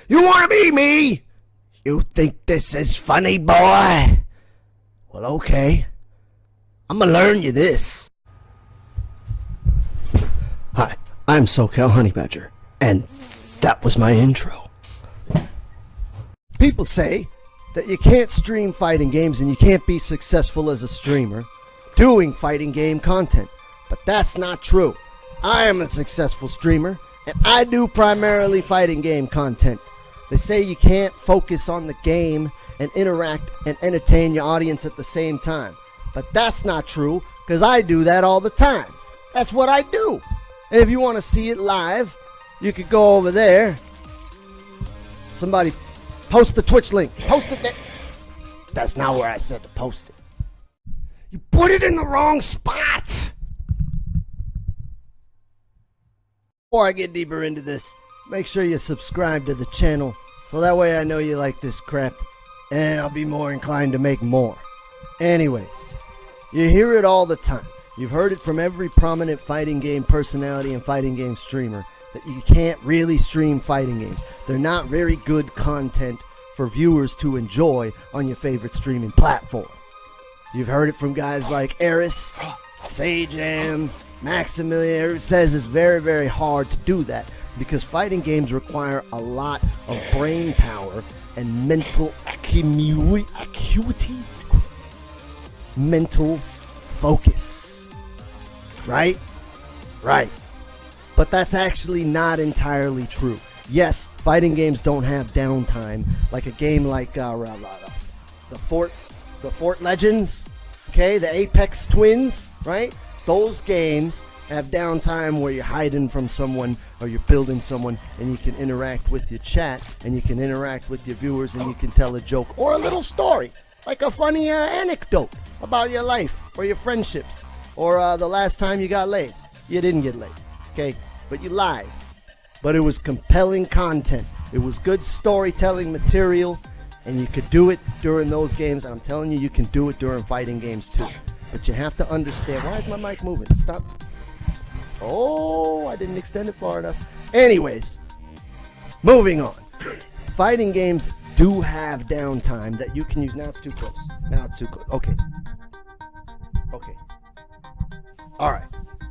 You want to be me? You think this is funny, boy? Well, okay. I'm gonna learn you this. Hi, I'm SoCal Honey Badger, and that was my intro. People say that you can't stream fighting games and you can't be successful as a streamer doing fighting game content, but that's not true. I am a successful streamer, and I do primarily fighting game content. They say you can't focus on the game and interact and entertain your audience at the same time. But that's not true, because I do that all the time. That's what I do. And if you want to see it live, you could go over there. Somebody post the Twitch link. Post it there. That's not where I said to post it. You put it in the wrong spot. Before I get deeper into this, make sure you subscribe to the channel so that way I know you like this crap and I'll be more inclined to make more. Anyways, you hear it all the time. You've heard it from every prominent fighting game personality and fighting game streamer that you can't really stream fighting games. They're not very good content for viewers to enjoy on your favorite streaming platform. You've heard it from guys like Eris, Sajam, Maximilian, who says it's very, very hard to do that because fighting games require a lot of brain power and mental acuity, mental focus. Right? Right. But that's actually not entirely true. Yes, fighting games don't have downtime like a game like the Fort Legends, okay, the Apex Twins, right? Those games have downtime where you're hiding from someone or you're building someone and you can interact with your chat and you can interact with your viewers and you can tell a joke or a little story, like a funny anecdote about your life or your friendships or the last time you got laid. You didn't get laid, okay, but you lied. But it was compelling content. It was good storytelling material, and you could do it during those games. And I'm telling you, you can do it during fighting games too. But you have to understand. Why is my mic moving? Stop. Oh, I didn't extend it far enough. Anyways, moving on. Fighting games do have downtime that you can use. Now it's too close. Now it's too close. Okay. Okay. All right.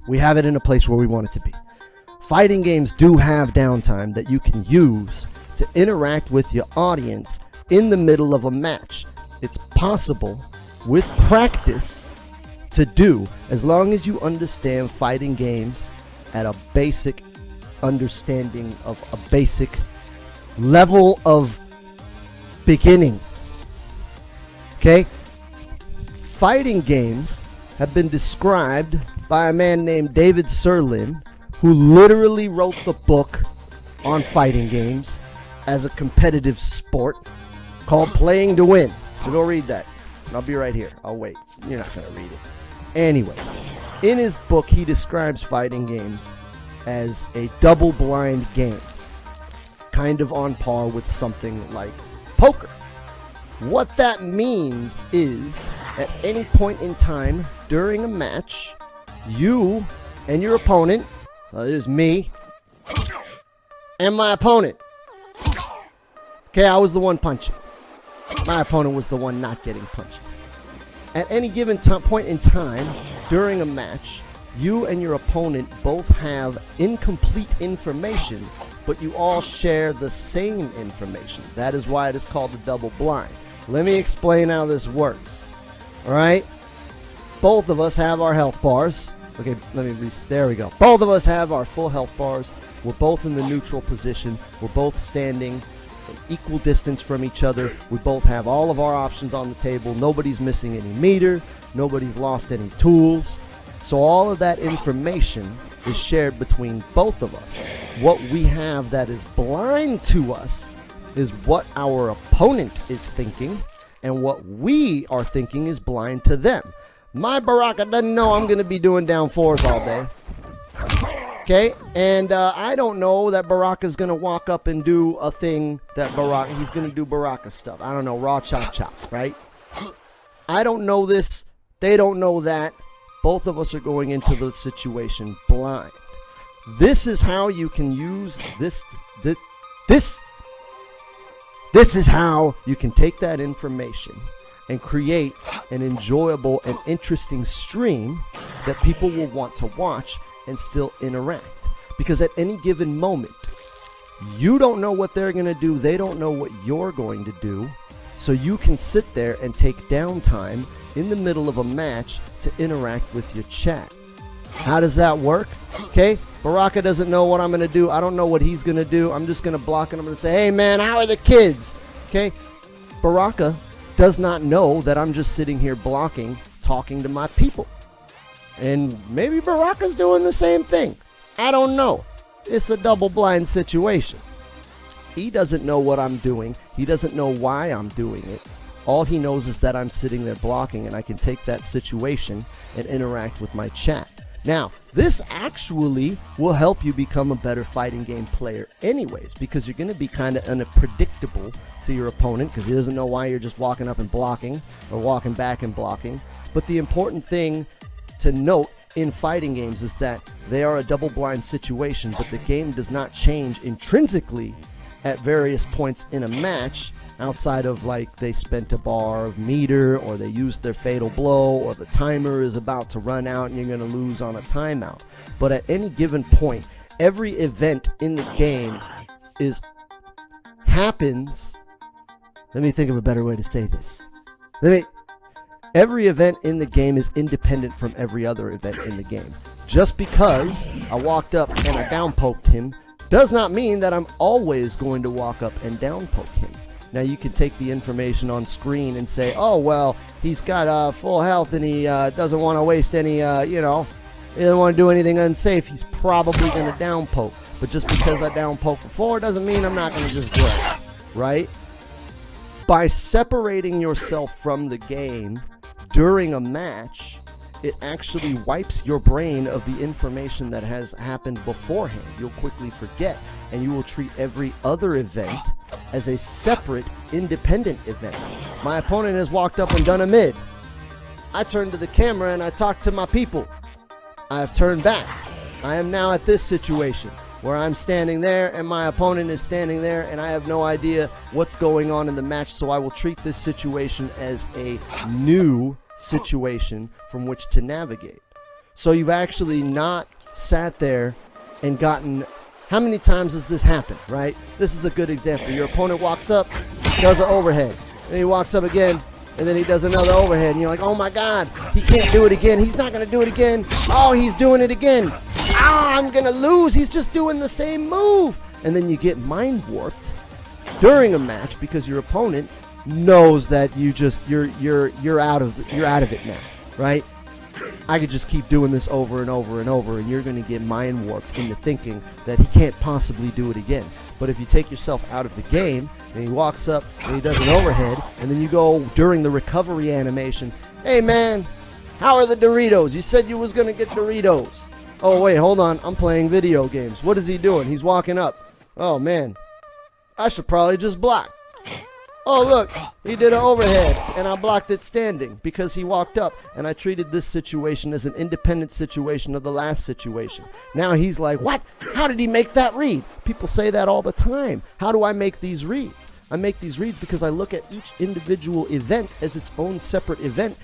We have it in a place where we want it to be. Fighting games do have downtime that you can use to interact with your audience in the middle of a match. It's possible with practice to do as long as you understand fighting games at a basic understanding of a basic level of beginning. Okay? Fighting games have been described by a man named David Serlin, who literally wrote the book on fighting games as a competitive sport called Playing to Win. So go read that. I'll be right here. I'll wait. You're not going to read it. Anyways, in his book, he describes fighting games as a double-blind game, kind of on par with something like poker. What that means is, at any point in time during a match, you and your opponent, there's me and my opponent. Okay, I was the one punching. My opponent was the one not getting punched. At any given point in time during a match, you and your opponent both have incomplete information, but you all share the same information. That is why it is called the double blind. Let me explain how this works. All right? Both of us have our health bars. Okay, there we go. Both of us have our full health bars. We're both in the neutral position. We're both standing an equal distance from each other. We both have all of our options on the table. Nobody's missing any meter. Nobody's lost any tools. So all of that information is shared between both of us. What we have that is blind to us is what our opponent is thinking, and what we are thinking is blind to them. My Baraka doesn't know I'm going to be doing down fours all day. Okay? And I don't know that Baraka's going to walk up and do a thing that he's going to do Baraka stuff. I don't know, raw chop chop, right? I don't know this. They don't know that. Both of us are going into the situation blind. This is how you can use this This is how you can take that information and create an enjoyable and interesting stream that people will want to watch and still interact. Because at any given moment, you don't know what they're going to do. They don't know what you're going to do. So you can sit there and take downtime in the middle of a match to interact with your chat. How does that work? Okay, Baraka doesn't know what I'm going to do. I don't know what he's going to do. I'm just going to block and I'm going to say, hey man, how are the kids? Okay, Baraka does not know that I'm just sitting here blocking, talking to my people. And maybe Baraka's doing the same thing. I don't know. It's a double-blind situation. He doesn't know what I'm doing. He doesn't know why I'm doing it. All he knows is that I'm sitting there blocking, and I can take that situation and interact with my chat. Now, this actually will help you become a better fighting game player anyways, because you're going to be kind of unpredictable to your opponent because he doesn't know why you're just walking up and blocking or walking back and blocking. But the important thing to note in fighting games is that they are a double-blind situation, but the game does not change intrinsically at various points in a match outside of like they spent a bar of meter or they used their fatal blow or the timer is about to run out and you're going to lose on a timeout. But at any given point, every event in the game happens. Let me think of a better way to say this. Every event in the game is independent from every other event in the game. Just because I walked up and I down poked him does not mean that I'm always going to walk up and down poke him. Now you can take the information on screen and say, oh, well, he's got full health and he doesn't want to waste any, he doesn't want to do anything unsafe. He's probably going to down poke. But just because I down poked before doesn't mean I'm not going to just do it, right? By separating yourself from the game during a match, it actually wipes your brain of the information that has happened beforehand. You'll quickly forget, and you will treat every other event as a separate, independent event. My opponent has walked up and done a mid. I turn to the camera and I talk to my people. I have turned back. I am now at this situation where I'm standing there and my opponent is standing there and I have no idea what's going on in the match, so I will treat this situation as a new situation from which to navigate. So you've actually not sat there and gotten... How many times has this happened, right? This is a good example. Your opponent walks up, does an overhead, and he walks up again, and then he does another overhead, and you're like, oh my god, he can't do it again. He's not going to do it again. Oh, he's doing it again. Ah, I'm going to lose. He's just doing the same move. And then you get mind warped during a match because your opponent knows that you're out of it now, right? I could just keep doing this over and over and over, and you're going to get mind warped into thinking that he can't possibly do it again. But if you take yourself out of the game, and he walks up and he does an overhead, and then you go during the recovery animation, hey man, how are the Doritos? You said you was going to get Doritos. Oh wait, hold on, I'm playing video games. What is he doing? He's walking up. Oh man, I should probably just block. Oh look, he did an overhead and I blocked it standing because he walked up, and I treated this situation as an independent situation of the last situation. Now he's like, what? How did he make that read? People say that all the time. How do I make these reads? I make these reads because I look at each individual event as its own separate event,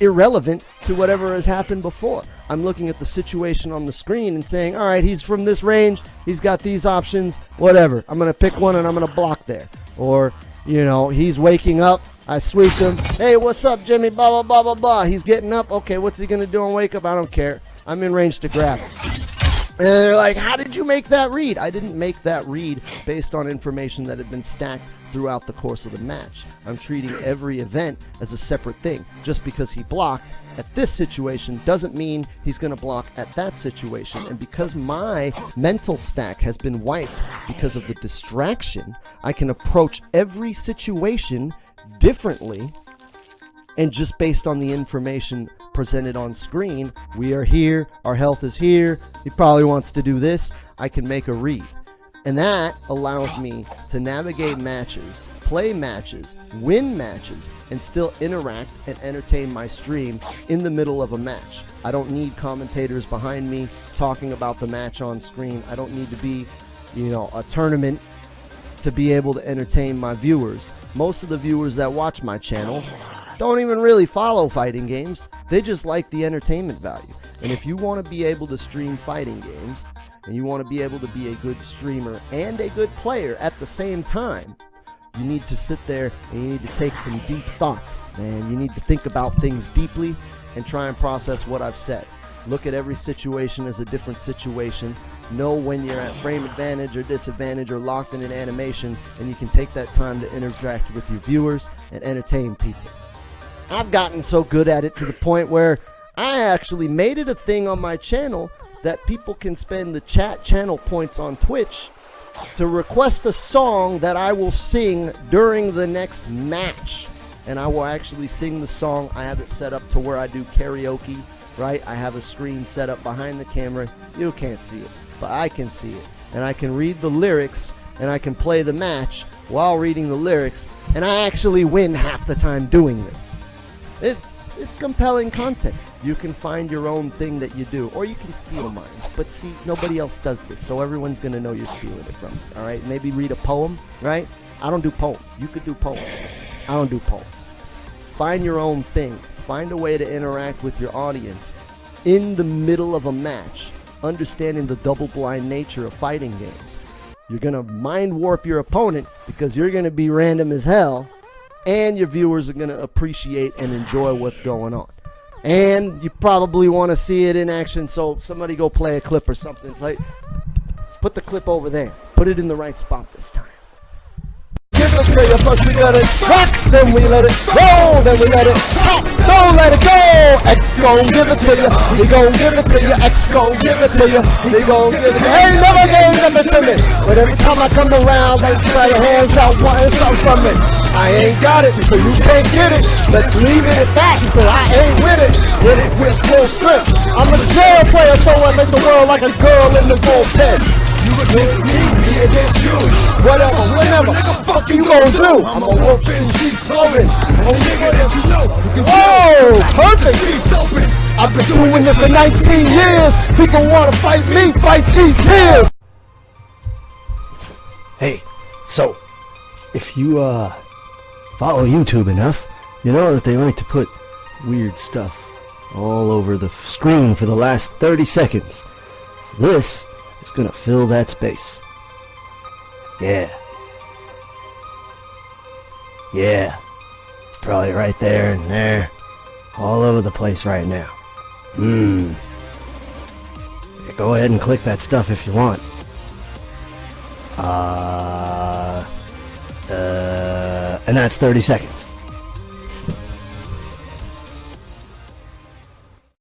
irrelevant to whatever has happened before. I'm looking at the situation on the screen and saying, all right, he's from this range, he's got these options, whatever. I'm going to pick one and I'm going to block there. Or, you know, he's waking up, I sweep him. Hey, what's up, Jimmy? Blah, blah, blah, blah, blah. He's getting up. Okay, what's he going to do on wake up? I don't care. I'm in range to grab him. And they're like, how did you make that read? I didn't make that read based on information that had been stacked throughout the course of the match. I'm treating every event as a separate thing. Just because he blocked at this situation doesn't mean he's going to block at that situation. And because my mental stack has been wiped because of the distraction, I can approach every situation differently. And just based on the information presented on screen, we are here, our health is here, he probably wants to do this, I can make a read. And that allows me to navigate matches, play matches, win matches, and still interact and entertain my stream in the middle of a match. I don't need commentators behind me talking about the match on screen. I don't need to be, a tournament to be able to entertain my viewers. Most of the viewers that watch my channel don't even really follow fighting games. They just like the entertainment value. And if you want to be able to stream fighting games, and you want to be able to be a good streamer and a good player at the same time, you need to sit there and you need to take some deep thoughts, man. You need to think about things deeply and try and process what I've said. Look at every situation as a different situation. Know when you're at frame advantage or disadvantage or locked in an animation, and you can take that time to interact with your viewers and entertain people. I've gotten so good at it to the point where I actually made it a thing on my channel that people can spend the chat channel points on Twitch to request a song that I will sing during the next match. And I will actually sing the song. I have it set up to where I do karaoke, right? I have a screen set up behind the camera. You can't see it, but I can see it. And I can read the lyrics, and I can play the match while reading the lyrics, and I actually win half the time doing this. It's compelling content. You can find your own thing that you do, or you can steal mine. But see, nobody else does this, so everyone's going to know you're stealing it from me, all right? Maybe read a poem, right? I don't do poems. You could do poems. I don't do poems. Find your own thing. Find a way to interact with your audience in the middle of a match, understanding the double-blind nature of fighting games. You're going to mind warp your opponent because you're going to be random as hell, and your viewers are going to appreciate and enjoy what's going on. And you probably want to see it in action, so somebody go play a clip or something. Put the clip over there. Put it in the right spot this time. Give it to you, first we let it rock, then we let it roll, then we let it pop, don't let it go. X gon' give it to you, we gon' give it to you, X gon' give it to you, we gon' give it to you. Ain't never gave nothing to me, but every time I come around, they try your hands out, wanting something from me. I ain't got it, so you can't get it. Let's leave it at that, so I ain't with it. Hit it with full strength. I'm a jail player, so I make the world like a girl in the bullpen. You against me, me against you. Whatever, whenever, what the fuck you gonna do? I'm a wolf in sheep's clothing. Only nigga that you know. Whoa, perfect. I've been doing this for 19 years. People wanna fight me, fight these tears. Hey, so if you follow YouTube enough, you know that they like to put weird stuff all over the screen for the last 30 seconds. This is gonna fill that space. Yeah. Yeah. It's probably right there and there. All over the place right now. Yeah, go ahead and click that stuff if you want. And that's 30 seconds.